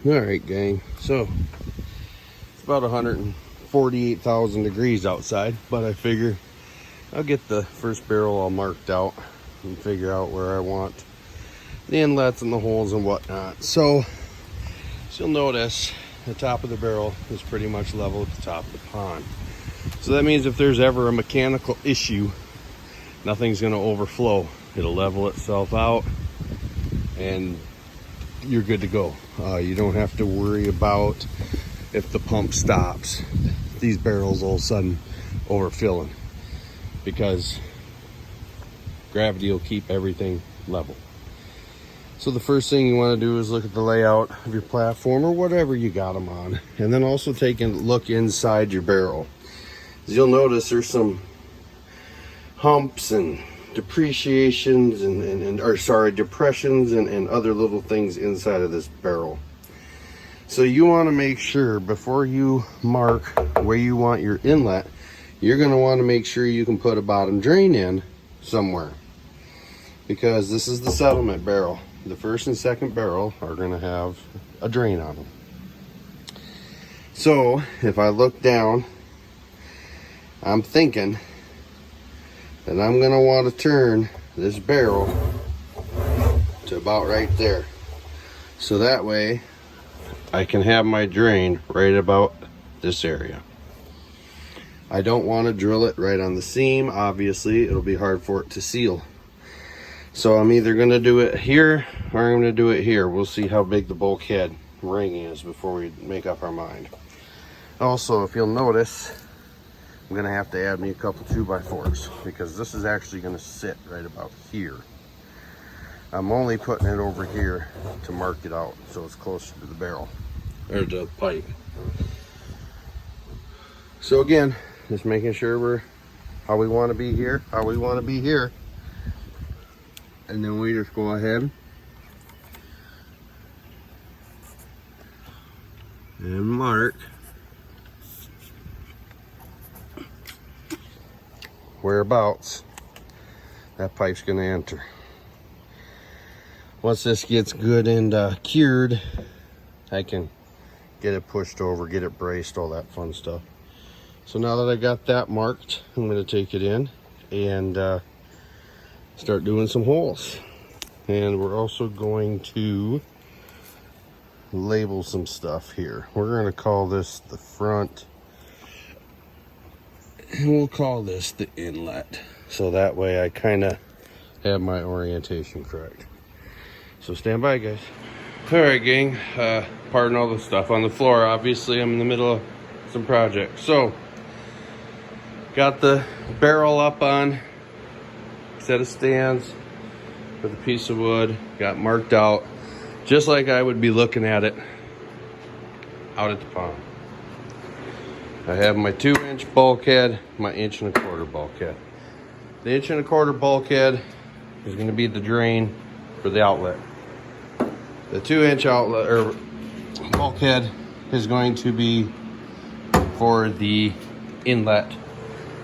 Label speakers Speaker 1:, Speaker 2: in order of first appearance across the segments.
Speaker 1: All right, gang. So it's about 148,000 degrees outside, but I figure I'll get the first barrel all marked out and figure out where I want the inlets and the holes and whatnot. So you'll notice the top of the barrel is pretty much level at the top of the pond. So that means if there's ever a mechanical issue, nothing's going to overflow. It'll level itself out and you're good to go. You don't have to worry about if the pump stops, these barrels all of a sudden overfilling, because gravity will keep everything level. So the first thing you want to do is look at the layout of your platform or whatever you got them on, and then also take a look inside your barrel. As you'll notice, there's some humps and depressions and other little things inside of this barrel. So you want to make sure before you mark where you want your inlet, you're going to want to make sure you can put a bottom drain in somewhere, because this is the settlement barrel. The first and second barrel are going to have a drain on them. So if I look down, I'm thinking that I'm going to want to turn this barrel to about right there, so that way I can have my drain right about this area. I don't want to drill it right on the seam. Obviously it'll be hard for it to seal, so I'm either going to do it here or I'm going to do it here. We'll see how big the bulkhead ring is before we make up our mind. Also, if you'll notice, I'm going to have to add me a couple 2x4s, because this is actually going to sit right about here. I'm only putting it over here to mark it out so it's closer to the barrel, or to the pipe. So again, just making sure we're how we want to be here, and then we just go ahead and mark whereabouts that pipe's going to enter. Once this gets good and cured, I can get it pushed over, get it braced, all that fun stuff. So now that I got that marked, I'm going to take it in and start doing some holes. And we're also going to label some stuff here. We're going to call this the front, and we'll call this the inlet, so that way I kind of have my orientation correct. So stand by, guys. All right, gang, pardon all the stuff on the floor. Obviously I'm in the middle of some projects. So got the barrel up on a set of stands with a piece of wood, got marked out just like I would be looking at it out at the pond. I have my 2-inch bulkhead, my 1.25-inch bulkhead. The 1.25-inch bulkhead is going to be the drain for the outlet. The 2-inch outlet or bulkhead is going to be for the inlet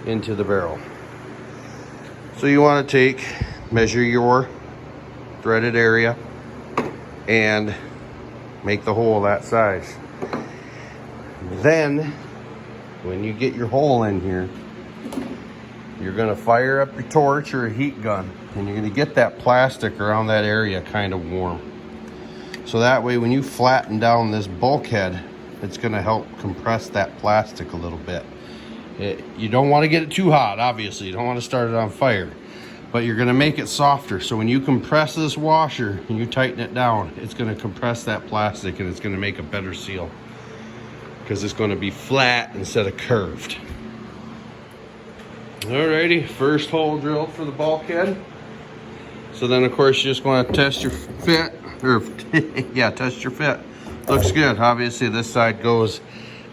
Speaker 1: into the barrel. So you want to measure your threaded area and make the hole that size. Then when you get your hole in here, you're going to fire up your torch or a heat gun, and you're going to get that plastic around that area kind of warm. So that way when you flatten down this bulkhead, it's going to help compress that plastic a little bit. You don't want to get it too hot, obviously. You don't want to start it on fire, but you're going to make it softer. So when you compress this washer and you tighten it down, it's going to compress that plastic and it's going to make a better seal, because it's going to be flat instead of curved. Alrighty, first hole drilled for the bulkhead. So then of course you just want to test your fit, or yeah, test your fit. Looks good. Obviously this side goes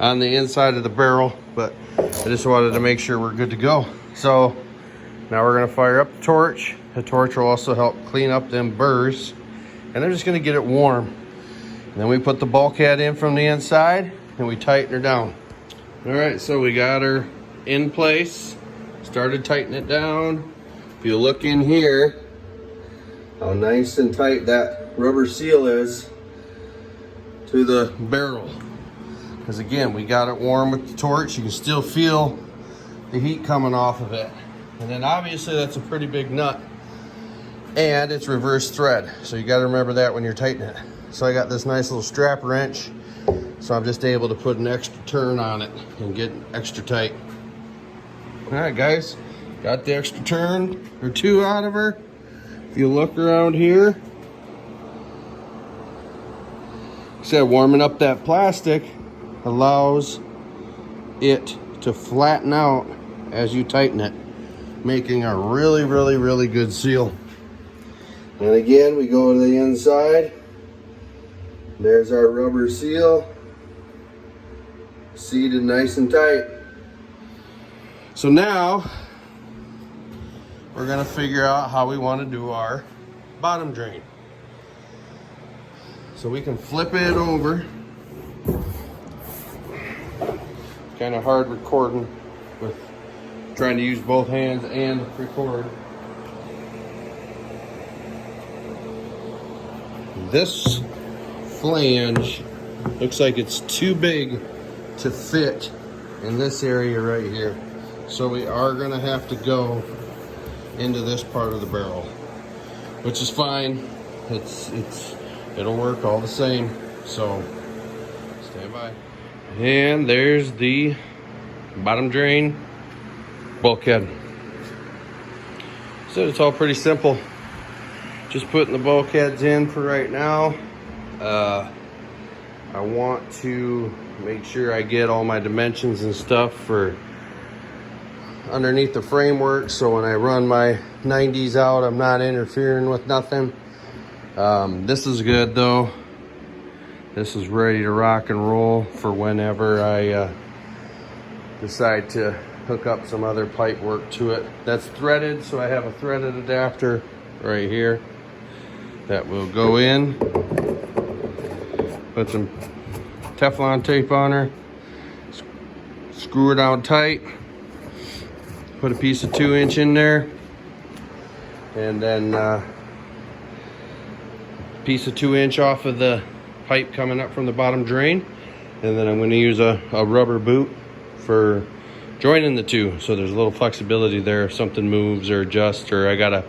Speaker 1: on the inside of the barrel, but I just wanted to make sure we're good to go. So now we're going to fire up the torch. The torch will also help clean up them burrs, and I'm just going to get it warm. And then we put the bulkhead in from the inside and we tighten her down. All right, so we got her in place, started tightening it down. If you look in here, how nice and tight that rubber seal is to the barrel. Because again, we got it warm with the torch. You can still feel the heat coming off of it. And then obviously that's a pretty big nut. And it's reverse thread. So you gotta remember that when you're tightening it. So I got this nice little strap wrench. So I'm just able to put an extra turn on it and get extra tight. All right, guys, got the extra turn or two out of her. If you look around here, said warming up that plastic allows it to flatten out as you tighten it, making a really, really, really good seal. And again, we go to the inside. There's our rubber seal, seated nice and tight. So now we're gonna figure out how we want to do our bottom drain. So we can flip it over. Kind of hard recording with trying to use both hands and record. This flange looks like it's too big to fit in this area right here. So we are gonna have to go into this part of the barrel, which is fine. It'll work all the same. So stand by. And there's the bottom drain bulkhead. So it's all pretty simple. Just putting the bulkheads in for right now. I want to make sure I get all my dimensions and stuff for underneath the framework, so when I run my 90s out, I'm not interfering with nothing. This is good though. This is ready to rock and roll for whenever I decide to hook up some other pipe work to it. That's threaded, so I have a threaded adapter right here that will go in. Put some Teflon tape on her, screw it down tight, put a piece of 2-inch in there, and then piece of 2-inch off of the pipe coming up from the bottom drain, and then I'm going to use a rubber boot for joining the two, so there's a little flexibility there if something moves or adjusts, or I gotta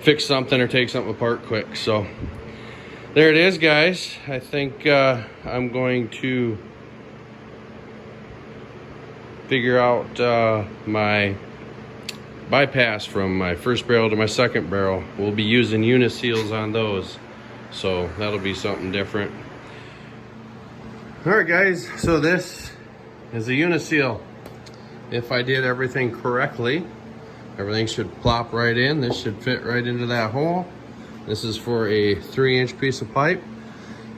Speaker 1: fix something or take something apart quick. So there it is, guys. I think I'm going to figure out my bypass from my first barrel to my second barrel. We'll be using uniseals on those, so that'll be something different. All right, guys, so this is a uniseal. If I did everything correctly, everything should plop right in. This should fit right into that hole. This is for a 3-inch piece of pipe.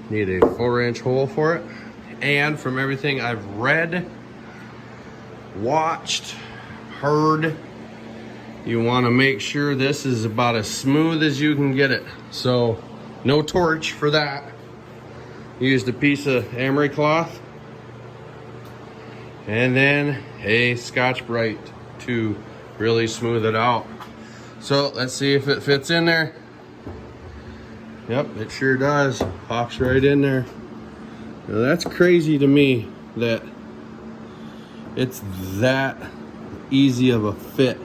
Speaker 1: Need a 4-inch hole for it. And from everything I've read, watched, heard, you want to make sure this is about as smooth as you can get it. So no torch for that. Used a piece of emery cloth and then a Scotch-Brite to really smooth it out. So let's see if it fits in there. Yep, it sure does. Pops right in there. Now that's crazy to me that it's that easy of a fit,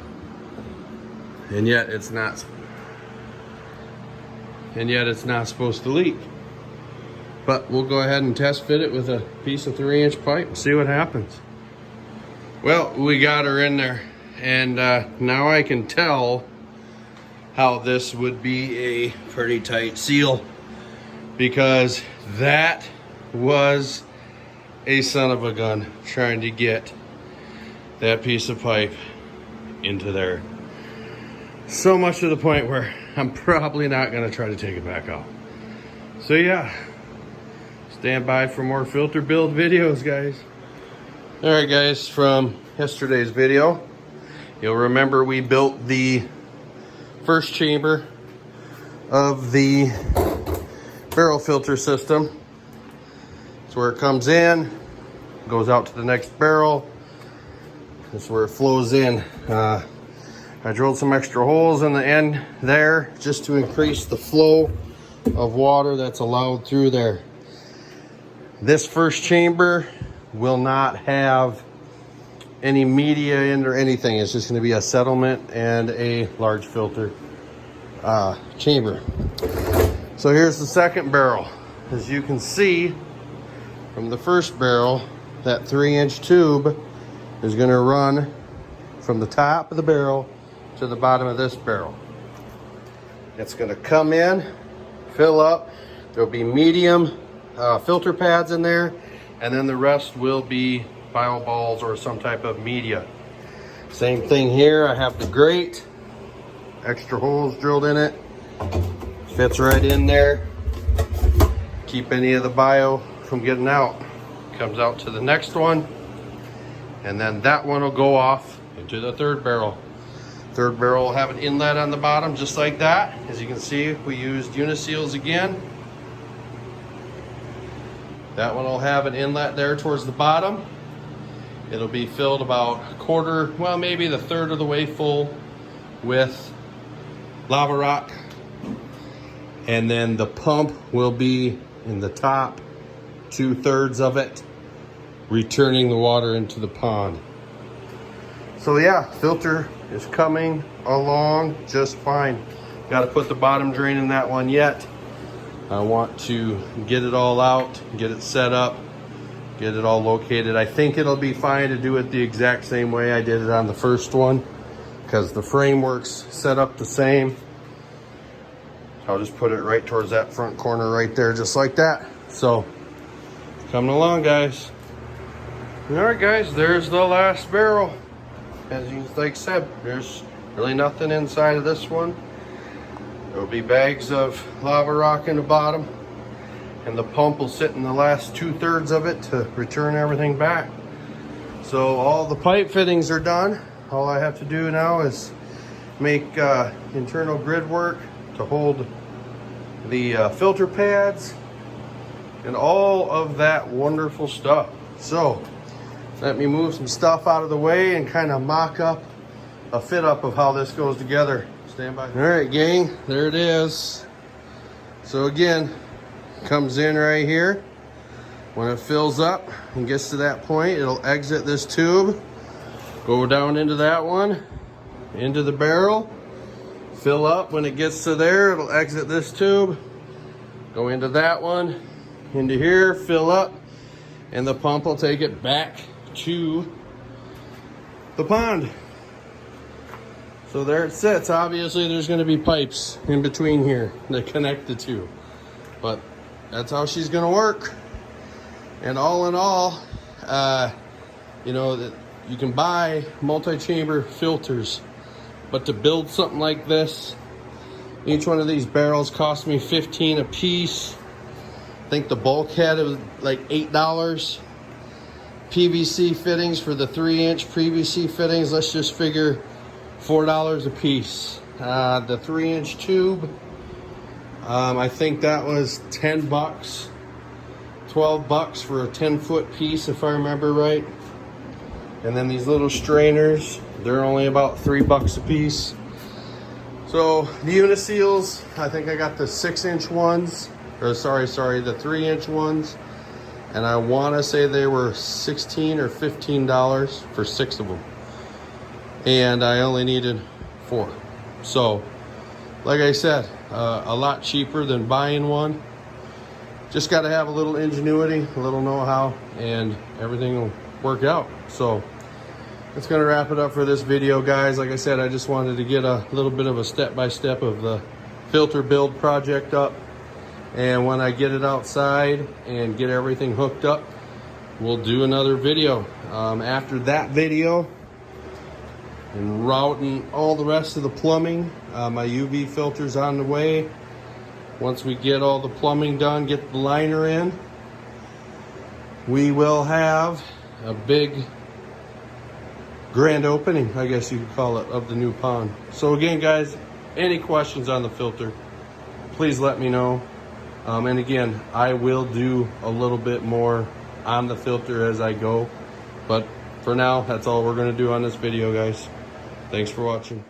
Speaker 1: and yet it's not. And yet it's not supposed to leak. But we'll go ahead and test fit it with a piece of 3-inch pipe and see what happens. Well, we got her in there, and now I can tell how this would be a pretty tight seal, because that was a son of a gun trying to get that piece of pipe into there. So much to the point where I'm probably not gonna try to take it back out. So yeah, stand by for more filter build videos, guys. All right, guys, from yesterday's video, you'll remember we built the first chamber of the barrel filter system. That's where it comes in, goes out to the next barrel. That's where it flows in. I drilled some extra holes in the end there just to increase the flow of water that's allowed through there. This first chamber will not have any media in or anything. It's just going to be a settlement and a large filter chamber. So here's the second barrel. As you can see from the first barrel, that 3-inch tube is going to run from the top of the barrel to the bottom of this barrel. It's going to come in, fill up. There'll be medium filter pads in there, and then the rest will be bio balls or some type of media. Same thing here. I have the grate, extra holes drilled in it, fits right in there. Keep any of the bio from getting out. Comes out to the next one, and then that one will go off into the third barrel. Third barrel will have an inlet on the bottom just like that. As you can see, we used uniseals again. That one will have an inlet there towards the bottom. It'll be filled about a quarter, well, maybe the third of the way full with lava rock. And then the pump will be in the top 2/3 of it, returning the water into the pond. So yeah, filter is coming along just fine. Got to put the bottom drain in that one yet. I want to get it all out, get it set up, get it all located. I think it'll be fine to do it the exact same way I did it on the first one, because the framework's set up the same. I'll just put it right towards that front corner right there, just like that. So, coming along, guys. All right, guys, there's the last barrel. As you like said, there's really nothing inside of this one. There'll be bags of lava rock in the bottom, and the pump will sit in the last 2/3 of it to return everything back. So all the pipe fittings are done. All I have to do now is make internal grid work to hold the filter pads and all of that wonderful stuff. So let me move some stuff out of the way and kind of mock up a fit up of how this goes together. Stand by. All right, gang, there it is. So again, comes in right here. When it fills up and gets to that point, it'll exit this tube, go down into that one, into the barrel, fill up. When it gets to there, it'll exit this tube, go into that one, into here, fill up, and the pump will take it back to the pond. So there it sits. Obviously there's going to be pipes in between here that connect the two, but that's how she's going to work. And all in all, you know, that you can buy multi-chamber filters, but to build something like this, each one of these barrels cost me $15 a piece. I think the bulkhead was like $8. PVC fittings for the 3-inch PVC fittings, let's just figure $4 a piece. The 3-inch tube, I think that was 10 bucks, 12 bucks for a 10-foot piece, if I remember right. And then these little strainers, they're only about 3 bucks a piece. So the uniseals, I think I got the 6-inch ones, or sorry, the 3-inch ones. And I want to say they were $16 or $15 for 6 of them. And I only needed 4. So, like I said, a lot cheaper than buying one. Just got to have a little ingenuity, a little know-how, and everything will work out. So, that's going to wrap it up for this video, guys. Like I said, I just wanted to get a little bit of a step-by-step of the filter build project up. And when I get it outside and get everything hooked up, we'll do another video. After that video, and routing all the rest of the plumbing, my UV filter's on the way. Once we get all the plumbing done, get the liner in, we will have a big grand opening, I guess you could call it, of the new pond. So again, guys, any questions on the filter, please let me know. And again, I will do a little bit more on the filter as I go. But for now, that's all we're going to do on this video, guys. Thanks for watching.